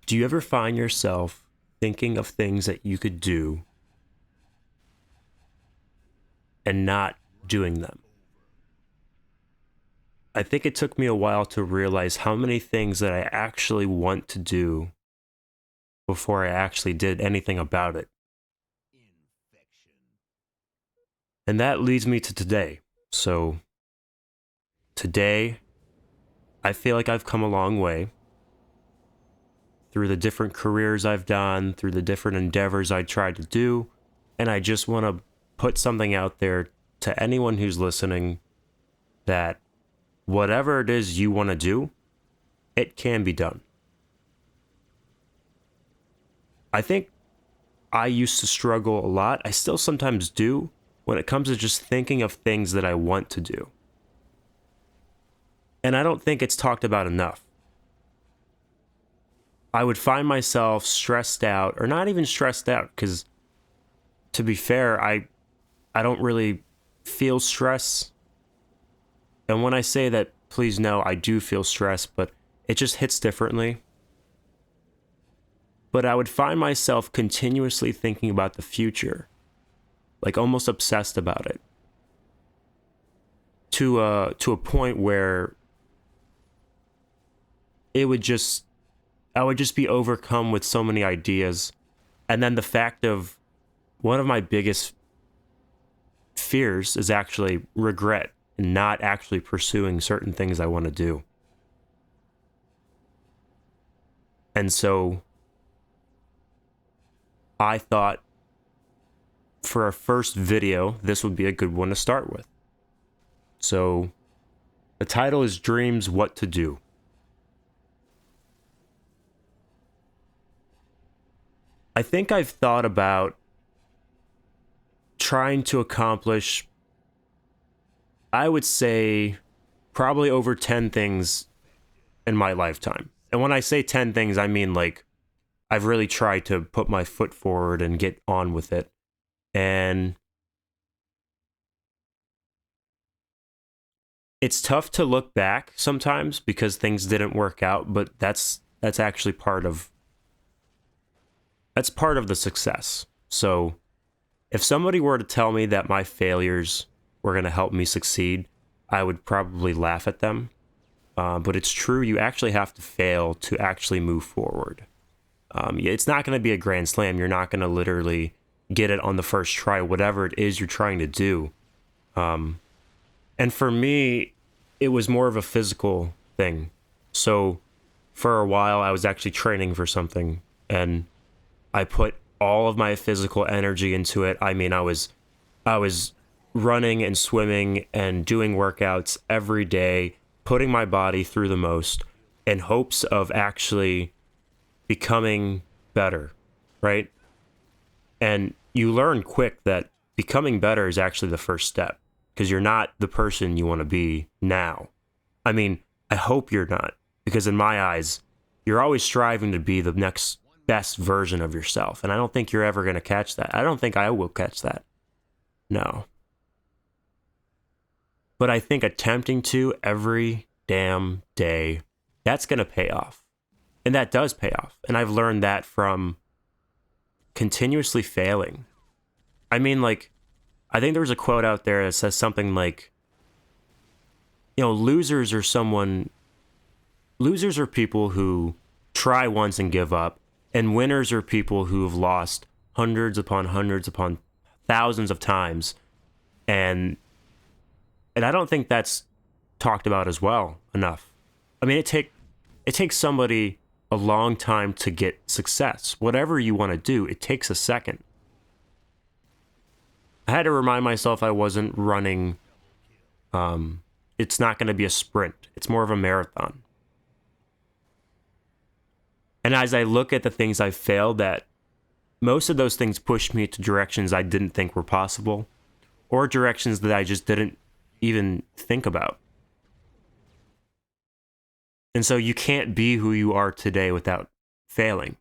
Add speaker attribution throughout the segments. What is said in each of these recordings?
Speaker 1: Do you ever find yourself thinking of things that you could do and not doing them? I think it took me a while to realize how many things that I actually want to do before I actually did anything about it. And that leads me to today. So, today, I feel like I've come a long way through the different careers I've done, through the different endeavors I tried to do, and I just want to put something out there to anyone who's listening that whatever it is you want to do, it can be done. I think I used to struggle a lot. I still sometimes do when it comes to just thinking of things that I want to do. And I don't think it's talked about enough. I would find myself stressed out, or not even stressed out, because to be fair, I don't really feel stress. And when I say that, please know I do feel stress, but it just hits differently. But I would find myself continuously thinking about the future, like almost obsessed about it, to a point where I would just be overcome with so many ideas. And then the fact of one of my biggest fears is actually regret and not actually pursuing certain things I want to do. And so I thought for our first video, this would be a good one to start with. So the title is Dreams What to Do. I think I've thought about trying to accomplish, I would say, probably over 10 things in my lifetime. And when I say 10 things, I mean like I've really tried to put my foot forward and get on with it. And it's tough to look back sometimes because things didn't work out, but that's actually part of the success. So if somebody were to tell me that my failures were going to help me succeed, I would probably laugh at them. But it's true, you actually have to fail to actually move forward. It's not going to be a grand slam. You're not going to literally get it on the first try, whatever it is you're trying to do. And for me, it was more of a physical thing. So for a while, I was actually training for something, and I put all of my physical energy into it. I mean, I was running and swimming and doing workouts every day, putting my body through the most in hopes of actually becoming better, right? And you learn quick that becoming better is actually the first step, because you're not the person you want to be now. I mean, I hope you're not, because in my eyes, you're always striving to be the next best version of yourself. And I don't think you're ever going to catch that. I don't think I will catch that. No. But I think attempting to every damn day, that's going to pay off. And that does pay off. And I've learned that from continuously failing. I mean, like, I think there was a quote out there that says something like, losers are people who try once and give up, and winners are people who have lost hundreds upon thousands of times. And I don't think that's talked about as well enough. I mean, it takes somebody a long time to get success. Whatever you want to do, it takes a second. I had to remind myself I wasn't running. It's not going to be a sprint. It's more of a marathon. And as I look at the things I've failed at, most of those things pushed me to directions I didn't think were possible, or directions that I just didn't even think about. And so you can't be who you are today without failing.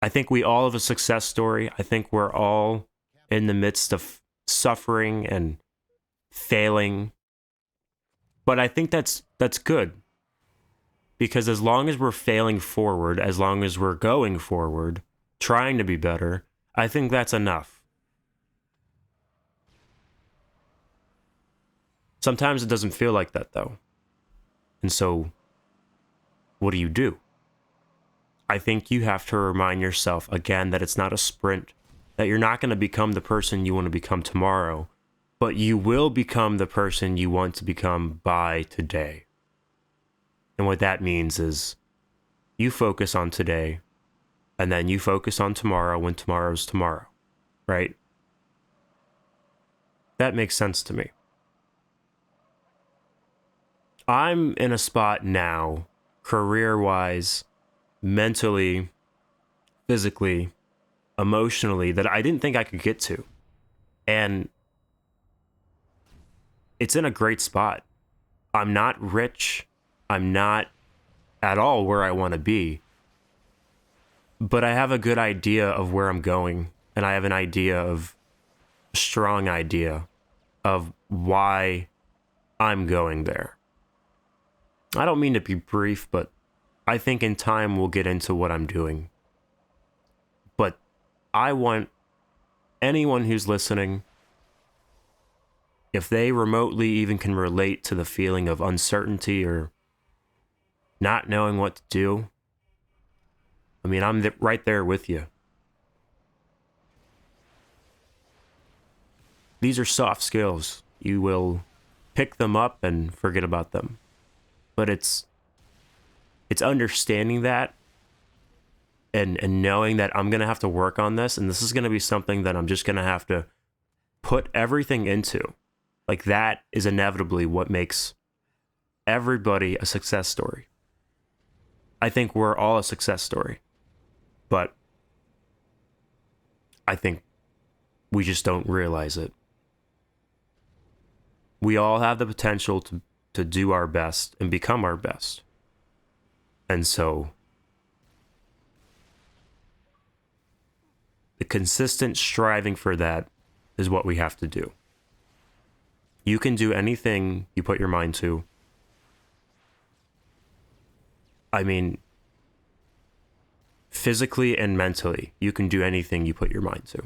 Speaker 1: I think we all have a success story. I think we're all in the midst of suffering and failing. But I think that's good. Because as long as we're failing forward, as long as we're going forward, trying to be better, I think that's enough. Sometimes it doesn't feel like that, though. And so, what do? I think you have to remind yourself again that it's not a sprint, that you're not going to become the person you want to become tomorrow, but you will become the person you want to become by today. And what that means is you focus on today, and then you focus on tomorrow when tomorrow's tomorrow, right? That makes sense to me. I'm in a spot now, career-wise, mentally, physically, emotionally, that I didn't think I could get to. And it's in a great spot. I'm not rich. I'm not at all where I want to be. But I have a good idea of where I'm going. And I have a strong idea of why I'm going there. I don't mean to be brief, but I think in time we'll get into what I'm doing. But I want anyone who's listening, if they remotely even can relate to the feeling of uncertainty or not knowing what to do, I mean, I'm right there with you. These are soft skills. You will pick them up and forget about them. But it's understanding that and knowing that I'm going to have to work on this, and this is going to be something that I'm just going to have to put everything into. Like, that is inevitably what makes everybody a success story. I think we're all a success story, but I think we just don't realize it. We all have the potential to do our best and become our best. And so the consistent striving for that is what we have to do. You can do anything you put your mind to. I mean, physically and mentally, you can do anything you put your mind to.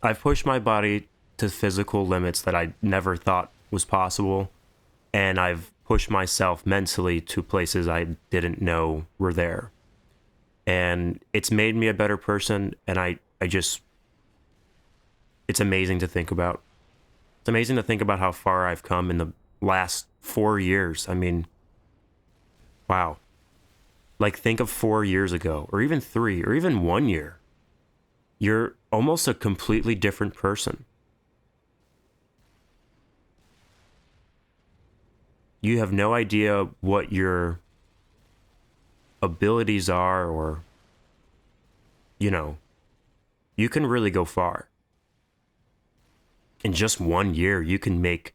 Speaker 1: I've pushed my body to physical limits that I never thought was possible. And I've pushed myself mentally to places I didn't know were there. And it's made me a better person. And I just, it's amazing to think about. It's amazing to think about how far I've come in the last 4 years. I mean, wow. Like, think of 4 years ago, or even 3, or even 1 year. You're almost a completely different person. You have no idea what your abilities are, or, you can really go far. In just 1 year, you can make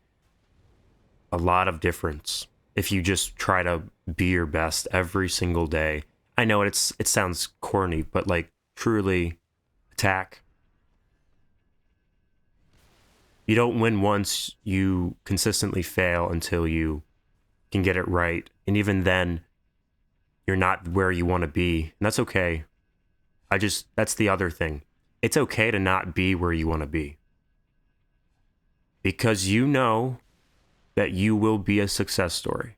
Speaker 1: a lot of difference if you just try to be your best every single day. I know it sounds corny, but like, truly attack. You don't win once, you consistently fail until you can get it right. And even then, you're not where you want to be. And that's okay. That's the other thing. It's okay to not be where you want to be. Because you know that you will be a success story.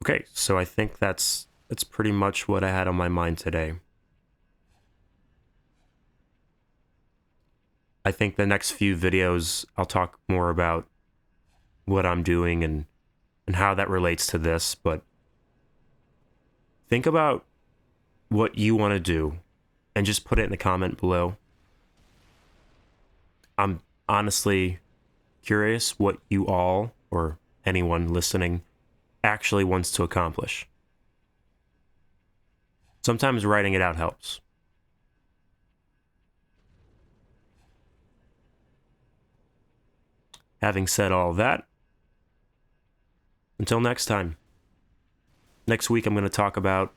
Speaker 1: Okay, so I think that's pretty much what I had on my mind today. I think the next few videos, I'll talk more about what I'm doing and how that relates to this, but think about what you want to do and just put it in the comment below. I'm honestly curious what you all, or anyone listening, actually wants to accomplish. Sometimes writing it out helps. Having said all that, until next time. Next week I'm going to talk about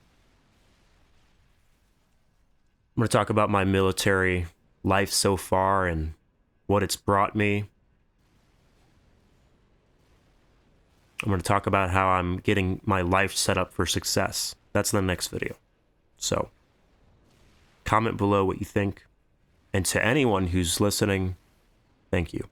Speaker 1: my military life so far and what it's brought me, I'm going to talk about how I'm getting my life set up for success. That's the next video. So, comment below what you think. And to anyone who's listening, thank you.